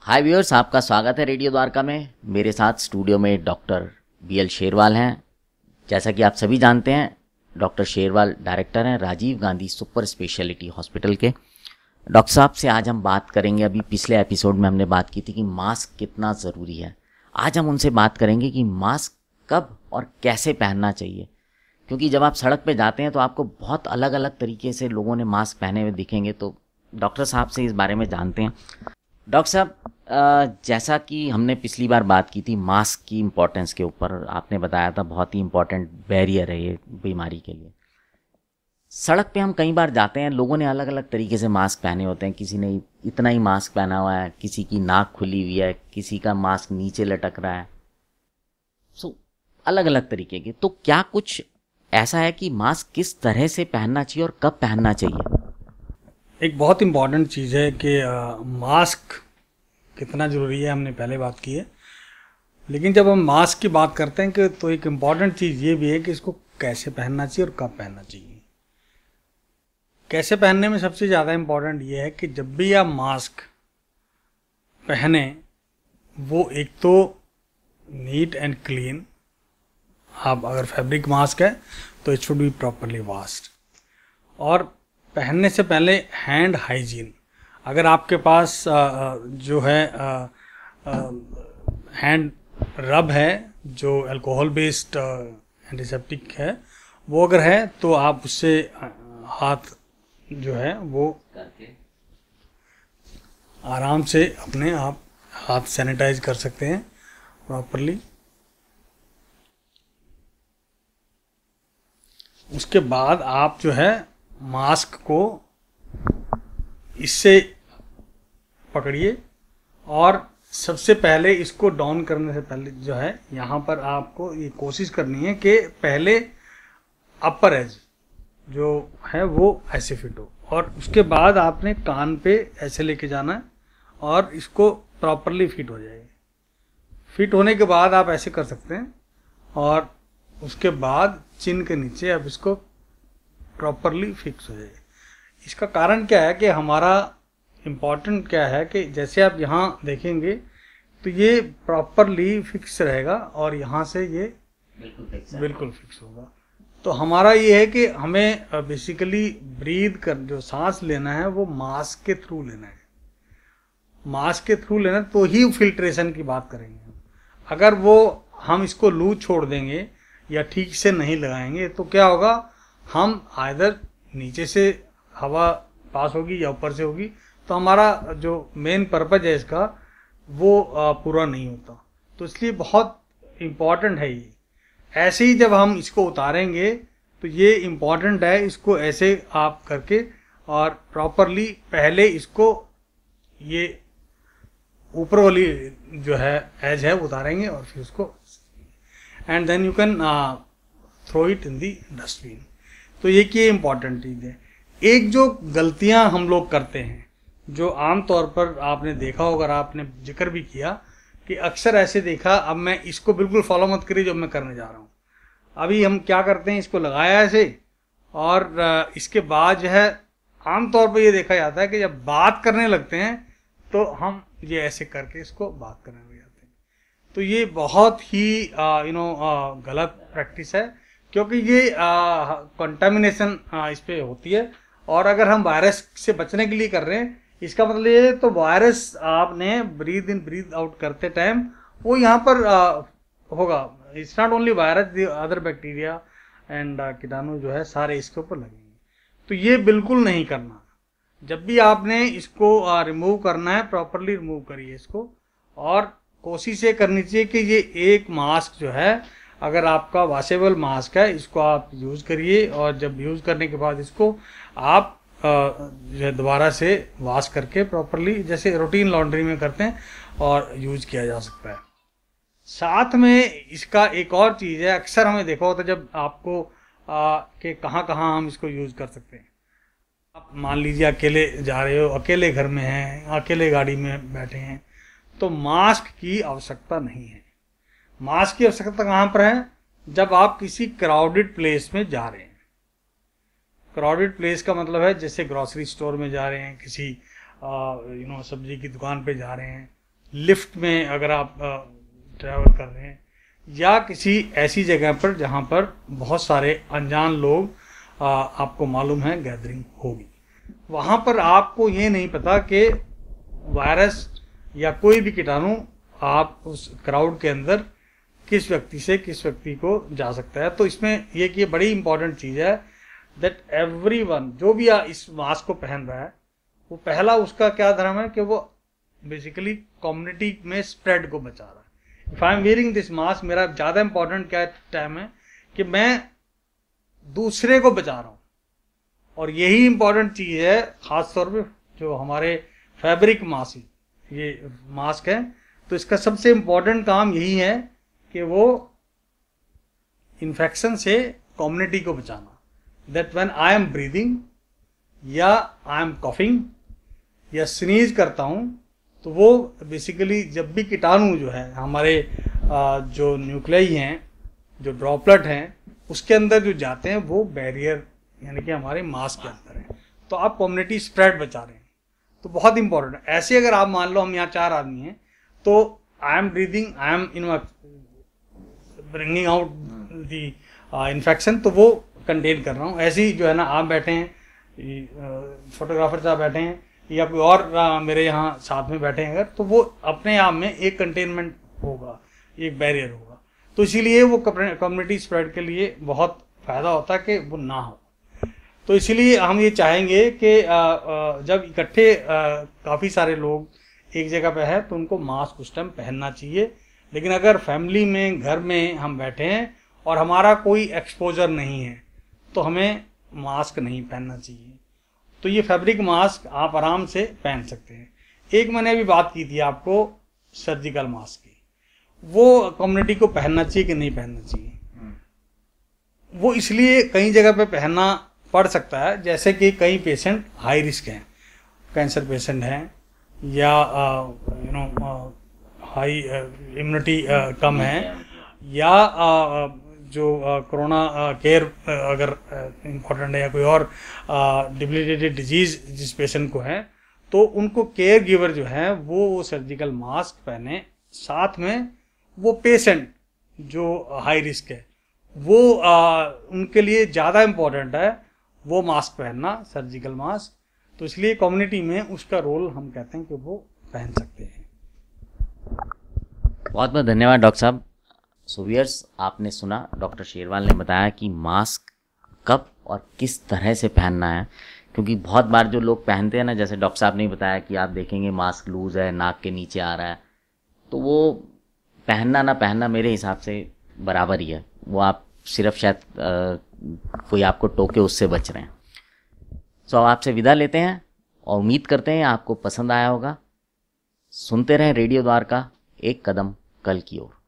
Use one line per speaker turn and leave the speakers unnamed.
हाय viewers, आपका स्वागत है रेडियो द्वारका में। मेरे साथ स्टूडियो में डॉक्टर बीएल शेरवाल हैं। जैसा कि आप सभी जानते हैं, डॉक्टर शेरवाल डायरेक्टर हैं Rajiv Gandhi super speciality hospital के। डॉक्टर साहब से आज हम बात करेंगे, अभी पिछले एपिसोड में हमने बात की थी कि मास्क कितना ज़रूरी है। आज हम उनसे बात करेंगे कि मास्क कब और कैसे पहनना चाहिए, क्योंकि जब आप सड़क पे जाते हैं तो आपको बहुत अलग अलग तरीके से लोगों ने मास्क पहने हुए दिखेंगे। तो डॉक्टर साहब से इस बारे में जानते हैं। डॉक्टर साहब, जैसा कि हमने पिछली बार बात की थी मास्क की इम्पोर्टेंस के ऊपर, आपने बताया था बहुत ही इम्पोर्टेंट बैरियर है ये बीमारी के लिए। सड़क पे हम कई बार जाते हैं, लोगों ने अलग अलग तरीके से मास्क पहने होते हैं। किसी ने इतना ही मास्क पहना हुआ है, किसी की नाक खुली हुई है, किसी का मास्क नीचे लटक रहा है। अलग अलग तरीके के। तो क्या कुछ ऐसा है कि मास्क किस तरह से पहनना चाहिए और कब पहनना चाहिए?
एक बहुत इम्पॉर्टेंट चीज़ है कि मास्क कितना ज़रूरी है, हमने पहले बात की है। लेकिन जब हम मास्क की बात करते हैं कि तो एक इम्पॉर्टेंट चीज़ ये भी है कि इसको कैसे पहनना चाहिए और कब पहनना चाहिए। कैसे पहनने में सबसे ज़्यादा इम्पॉर्टेंट ये है कि जब भी आप मास्क पहने, वो एक तो नीट एंड क्लीन, आप अगर फैब्रिक मास्क है तो it should be properly washed, और पहनने से पहले हैंड हाइजीन। अगर आपके पास जो है हैंड रब है जो अल्कोहल बेस्ड एंटीसेप्टिक है, वो अगर है तो आप उससे हाथ जो है वो आराम से अपने आप हाथ सैनिटाइज कर सकते हैं प्रॉपरली। उसके बाद आप जो है मास्क को इससे पकड़िए, और सबसे पहले इसको डाउन करने से पहले जो है यहाँ पर आपको ये कोशिश करनी है कि पहले अपर एज जो है वो ऐसे फिट हो, और उसके बाद आपने कान पे ऐसे लेके जाना है और इसको प्रॉपरली फिट हो जाएगी। फिट होने के बाद आप ऐसे कर सकते हैं, और उसके बाद चिन के नीचे आप इसको प्रॉपरली फिक्स हो जाए। इसका कारण क्या है कि हमारा इम्पॉर्टेंट क्या है कि जैसे आप यहाँ देखेंगे तो ये प्रॉपरली फिक्स रहेगा और यहाँ से ये बिल्कुल फिक्स होगा। तो हमारा ये है कि हमें बेसिकली ब्रीद कर, जो सांस लेना है वो मास्क के थ्रू लेना है। मास्क के थ्रू लेना तो ही फिल्ट्रेशन की बात करेंगे। अगर वो हम इसको लूज छोड़ देंगे या ठीक से नहीं लगाएंगे तो क्या होगा, हम आइदर नीचे से हवा पास होगी या ऊपर से होगी, तो हमारा जो मेन पर्पज है इसका वो पूरा नहीं होता। तो इसलिए बहुत इम्पॉर्टेंट है ये। ऐसे ही जब हम इसको उतारेंगे तो ये इम्पॉर्टेंट है, इसको ऐसे आप करके और प्रॉपरली पहले इसको ये ऊपर वाली जो है एज है उतारेंगे और फिर उसको and then you can throw it in the dustbin. तो ये इम्पॉर्टेंट चीज़ है। एक जो गलतियां हम लोग करते हैं, जो आम तौर पर आपने देखा होगा, आपने जिक्र भी किया कि अक्सर ऐसे देखा, अब मैं इसको बिल्कुल फॉलो मत करिए जो मैं करने जा रहा हूँ। अभी हम क्या करते हैं, इसको लगाया ऐसे, और इसके बाद जो है आम तौर पर ये देखा जाता है कि जब बात करने लगते हैं तो हम ये ऐसे करके इसको बात करने लग जाते हैं। तो ये बहुत ही गलत प्रैक्टिस है, क्योंकि ये कंटामिनेशन इस पे होती है। और अगर हम वायरस से बचने के लिए कर रहे हैं, इसका मतलब ये तो वायरस आपने ब्रीद इन ब्रीद आउट करते टाइम वो यहाँ पर होगा। It's not only virus, the other bacteria and कीटाणु जो है सारे इसके ऊपर लगेंगे। तो ये बिल्कुल नहीं करना। जब भी आपने इसको रिमूव करना है, प्रॉपरली रिमूव करिए इसको, और कोशिश ये करनी चाहिए कि ये एक मास्क जो है, अगर आपका वॉशेबल मास्क है, इसको आप यूज़ करिए, और जब यूज़ करने के बाद इसको आप जो दोबारा से वॉश करके प्रॉपरली, जैसे रूटीन लॉन्ड्री में करते हैं, और यूज़ किया जा सकता है। साथ में इसका एक और चीज़ है, अक्सर हमें देखा होता है जब आपको कि कहाँ कहाँ हम इसको यूज़ कर सकते हैं। आप मान लीजिए अकेले जा रहे हो, अकेले घर में हैं, अकेले गाड़ी में बैठे हैं, तो मास्क की आवश्यकता नहीं है। मास्क की आवश्यकता कहाँ पर है, जब आप किसी क्राउडेड प्लेस में जा रहे हैं। क्राउडेड प्लेस का मतलब है जैसे ग्रॉसरी स्टोर में जा रहे हैं, किसी सब्जी की दुकान पे जा रहे हैं, लिफ्ट में अगर आप ट्रैवल कर रहे हैं, या किसी ऐसी जगह पर जहाँ पर बहुत सारे अनजान लोग आपको मालूम है गैदरिंग होगी, वहाँ पर आपको ये नहीं पता कि वायरस या कोई भी कीटाणु आप उस क्राउड के अंदर किस व्यक्ति से किस व्यक्ति को जा सकता है। तो इसमें ये कि बड़ी इंपॉर्टेंट चीज़ है दैट एवरीवन जो भी इस मास्क को पहन रहा है, वो पहला उसका क्या धर्म है कि वो बेसिकली कम्युनिटी में स्प्रेड को बचा रहा है। If I am wearing this mask, मेरा ज़्यादा इंपॉर्टेंट क्या टाइम है कि मैं दूसरे को बचा रहा हूँ। और यही इंपॉर्टेंट चीज़ है, ख़ास तौर पे जो हमारे फैब्रिक मास्क, ये मास्क है, तो इसका सबसे इम्पॉर्टेंट काम यही है कि वो इन्फेक्शन से कम्युनिटी को बचाना। That when I am breathing या आई एम कॉफिंग या स्नीज करता हूँ, तो वो बेसिकली जब भी कीटाणु जो है हमारे जो न्यूक्लियाई हैं, जो ड्रॉपलेट हैं, उसके अंदर जो जाते हैं वो बैरियर यानी कि हमारे मास्क के अंदर है, तो आप कम्युनिटी स्प्रेड बचा रहे हैं। तो बहुत इंपॉर्टेंट है। ऐसे अगर आप मान लो हम यहाँ 4 आदमी हैं, तो I am breathing, I am bringing out the infection, तो वो कंटेन कर रहा हूँ। ऐसे ही जो है ना, आप बैठे हैं, फोटोग्राफर साहब बैठे हैं, या कोई और मेरे यहाँ साथ में बैठे हैं अगर, तो वो अपने आप में एक कंटेनमेंट होगा, एक बैरियर होगा। तो इसीलिए वो कम्युनिटी स्प्रेड के लिए बहुत फ़ायदा होता है कि वो ना हो। तो इसीलिए हम ये चाहेंगे कि जब इकट्ठे काफ़ी सारे लोग एक जगह पे है तो उनको मास्क उस टाइम पहनना चाहिए। लेकिन अगर फैमिली में, घर में हम बैठे हैं और हमारा कोई एक्सपोजर नहीं है, तो हमें मास्क नहीं पहनना चाहिए। तो ये फैब्रिक मास्क आप आराम से पहन सकते हैं। एक मैंने अभी बात की थी आपको सर्जिकल मास्क की, वो कम्युनिटी को पहनना चाहिए कि नहीं पहनना चाहिए। वो इसलिए कई जगह पे पहनना पड़ सकता है, जैसे कि कई पेशेंट हाई रिस्क हैं, कैंसर पेशेंट हैं, या हाई इम्यूनिटी कम है, या जो कोरोना केयर अगर इम्पोर्टेंट है, या कोई और डिबिलिटेटेड डिजीज जिस पेशेंट को है, तो उनको केयर गिवर जो है वो सर्जिकल मास्क पहने। साथ में वो पेशेंट जो हाई रिस्क है, वो उनके लिए ज़्यादा इम्पोर्टेंट है वो मास्क पहनना, सर्जिकल मास्क। तो इसलिए कम्युनिटी में उसका रोल हम कहते हैं कि वो पहन सकते हैं।
बहुत बहुत धन्यवाद डॉक्टर साहब। सो व्यूअर्स, आपने सुना डॉक्टर शेरवाल ने बताया कि मास्क कब और किस तरह से पहनना है, क्योंकि बहुत बार जो लोग पहनते हैं ना, जैसे डॉक्टर साहब ने बताया कि आप देखेंगे मास्क लूज है, नाक के नीचे आ रहा है, तो वो पहनना ना पहनना मेरे हिसाब से बराबर ही है। वो आप सिर्फ शायद कोई आपको टोके उससे बच रहे हैं। सो अब आपसे विदा लेते हैं और उम्मीद करते हैं आपको पसंद आया होगा। सुनते रहें रेडियो द्वारका, एक कदम कल की ओर।